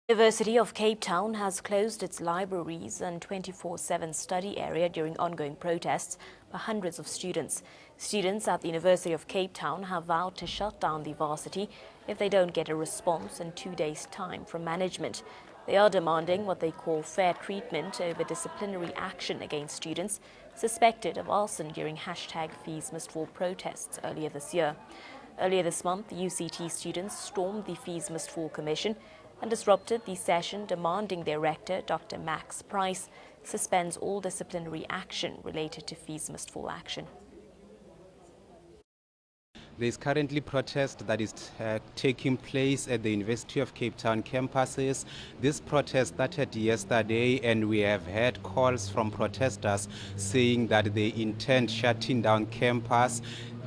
The University of Cape Town has closed its libraries and 24/7 study area during ongoing protests by hundreds of students. Students at the University of Cape Town have vowed to shut down the varsity if they don't get a response in 2 days' time from management. They are demanding what they call fair treatment over disciplinary action against students suspected of arson during #FeesMustFall protests earlier this year. Earlier this month, UCT students stormed the Fees Must Fall Commission and disrupted the session, demanding their rector, Dr. Max Price, suspends all disciplinary action related to Fees Must Fall action. There is currently protest that is taking place at the University of Cape Town campuses. This protest started yesterday, and we have had calls from protesters saying that they intend shutting down campus.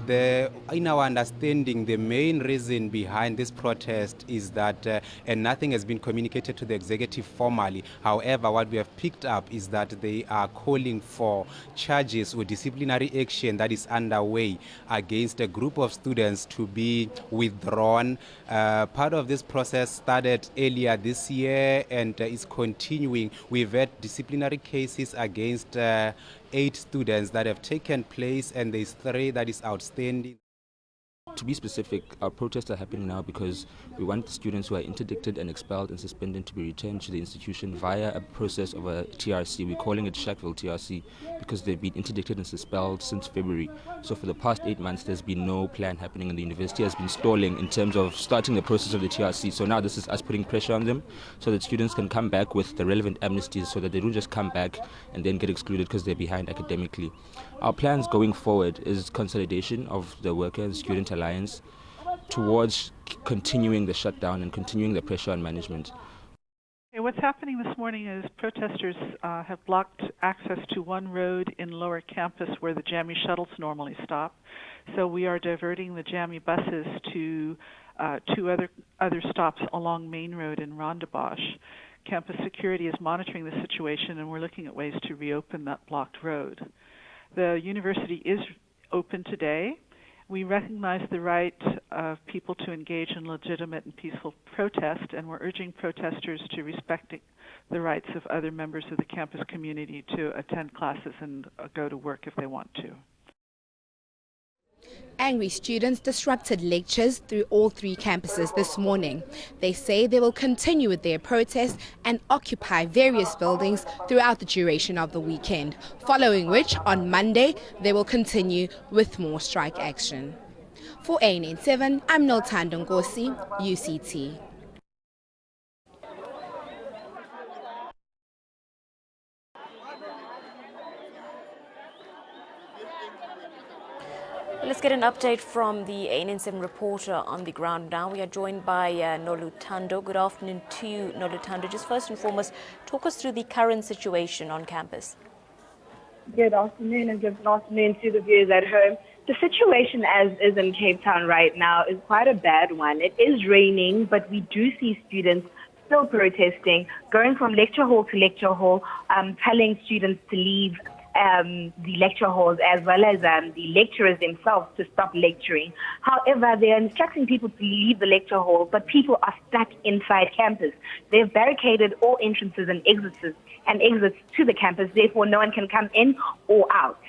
In our understanding, the main reason behind this protest is that, and nothing has been communicated to the executive formally. However, what we have picked up is that they are calling for charges or disciplinary action that is underway against a group of students to be withdrawn. Part of this process started earlier this year and is continuing. We've had disciplinary cases against 8 students that have taken place, and there's 3 that is outstanding. To be specific, our protests are happening now because we want the students who are interdicted and expelled and suspended to be returned to the institution via a process of a TRC. We're calling it Shackville TRC because they've been interdicted and expelled since February. So for the past 8 months, there's been no plan happening, and the university has been stalling in terms of starting the process of the TRC. So now this is us putting pressure on them so that students can come back with the relevant amnesties so that they don't just come back and then get excluded because they're behind academically. Our plans going forward is consolidation of the worker and student alliance towards continuing the shutdown and continuing the pressure on management. What's happening this morning is protesters have blocked access to one road in lower campus where the Jammy shuttles normally stop. So we are diverting the Jammy buses to 2 other stops along Main Road in Rondebosch. Campus security is monitoring the situation, and we're looking at ways to reopen that blocked road. The university is open today. We recognize the right of people to engage in legitimate and peaceful protest, and we're urging protesters to respect the rights of other members of the campus community to attend classes and go to work if they want to. Angry students disrupted lectures through all 3 campuses this morning. They say they will continue with their protest and occupy various buildings throughout the duration of the weekend, following which on Monday they will continue with more strike action. For ANN7, I'm Nolthando Ngosi, UCT. Let's get an update from the ANN7 reporter on the ground now. We are joined by Nolthando. Good afternoon to you, Nolthando. Just first and foremost, talk us through the current situation on campus. Good afternoon, and good afternoon to the viewers at home. The situation as is in Cape Town right now is quite a bad one. It is raining, but we do see students still protesting, going from lecture hall to lecture hall, telling students to leave the lecture halls, as well as the lecturers themselves to stop lecturing. However, they are instructing people to leave the lecture hall, but people are stuck inside campus. They've barricaded all entrances and exits to the campus, therefore no one can come in or out.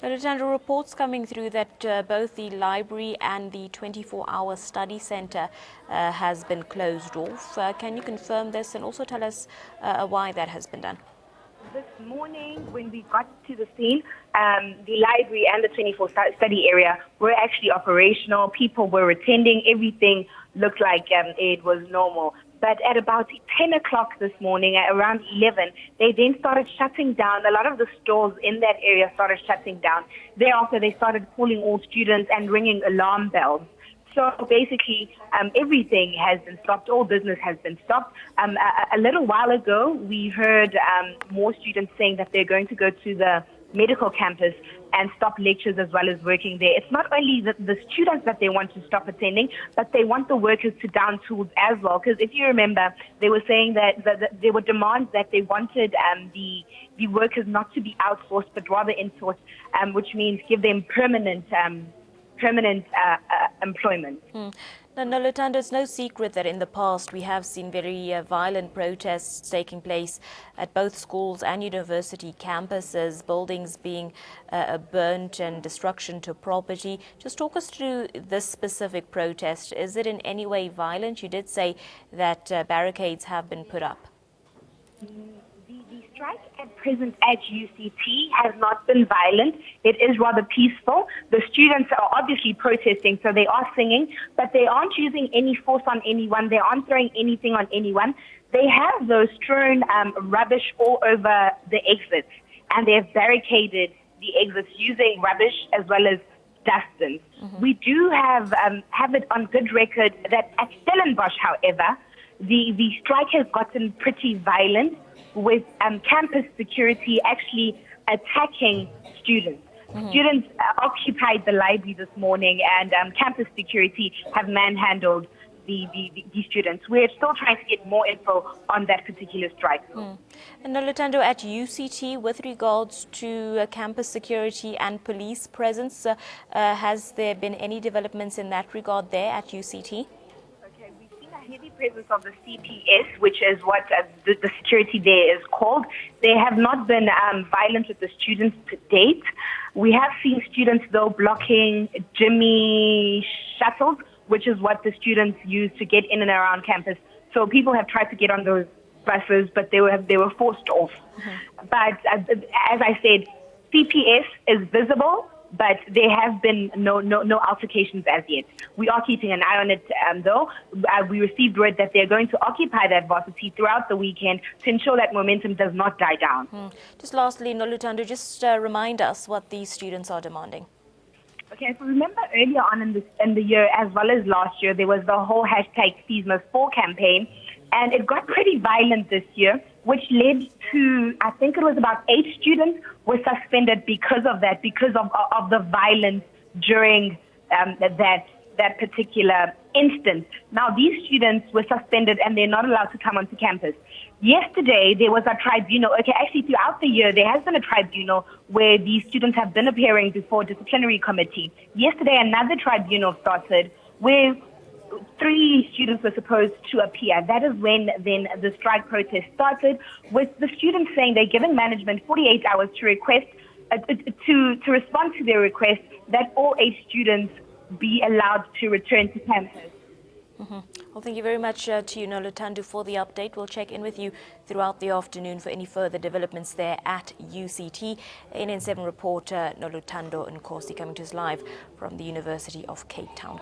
Nolthando, reports coming through that both the library and the 24-hour study center has been closed off. Can you confirm this and also tell us why that has been done? This morning, when we got to the scene, the library and the 24 study area were actually operational. People were attending. Everything looked like it was normal. But at about 10 o'clock this morning, at around 11, they then started shutting down. A lot of the stores in that area started shutting down. Thereafter, they started calling all students and ringing alarm bells. So basically, everything has been stopped. All business has been stopped. A little while ago, we heard more students saying that they're going to go to the medical campus and stop lectures as well as working there. It's not only the students that they want to stop attending, but they want the workers to down tools as well. Because if you remember, they were saying that there were demands that they wanted the workers not to be outsourced, but rather insourced, which means give them permanent employment. Now, Noluthando, it's no secret that in the past we have seen very violent protests taking place at both schools and university campuses, buildings being burnt and destruction to property. Just talk us through this specific protest. Is it in any way violent? You did say that barricades have been put up. The strike at present at UCT has not been violent. It is rather peaceful. The students are obviously protesting, so they are singing, but they aren't using any force on anyone. They aren't throwing anything on anyone. They have, though, strewn rubbish all over the exits, and they have barricaded the exits using rubbish as well as dustbins. We do have it on good record that at Stellenbosch, however, the strike has gotten pretty violent, with campus security actually attacking students. Students occupied the library this morning, and campus security have manhandled the students. We're still trying to get more info on that particular strike. And Noluthando, at UCT, with regards to campus security and police presence, has there been any developments in that regard there at UCT? Heavy presence of the CPS, which is what the security there is called. They have not been violent with the students to date. We have seen students, though, blocking Jimmy shuttles, which is what the students use to get in and around campus. So people have tried to get on those buses, but they were forced off. But as I said, CPS is visible, but there have been no altercations as yet. We are keeping an eye on it, though. We received word that they're going to occupy that varsity throughout the weekend to ensure that momentum does not die down. Just lastly, Noluthando, just remind us what these students are demanding. Okay, so remember earlier on in the year, as well as last year, there was the whole hashtag #FeesMust4 campaign, and it got pretty violent this year, which led to, I think it was about 8 students were suspended because of that, because of the violence during that particular instance. Now, these students were suspended and they're not allowed to come onto campus. Yesterday, there was a tribunal. Okay, actually, throughout the year, there has been a tribunal where these students have been appearing before a disciplinary committee. Yesterday, another tribunal started where 3 students were supposed to appear. That is when then the strike protest started, with the students saying they're giving management 48 hours to request to respond to their request that all 8 students be allowed to return to campus. Well, thank you very much to you, Noluthando, for the update. We'll check in with you throughout the afternoon for any further developments there at UCT. NN7 reporter Noluthando Nkosi coming to us live from the University of Cape Town.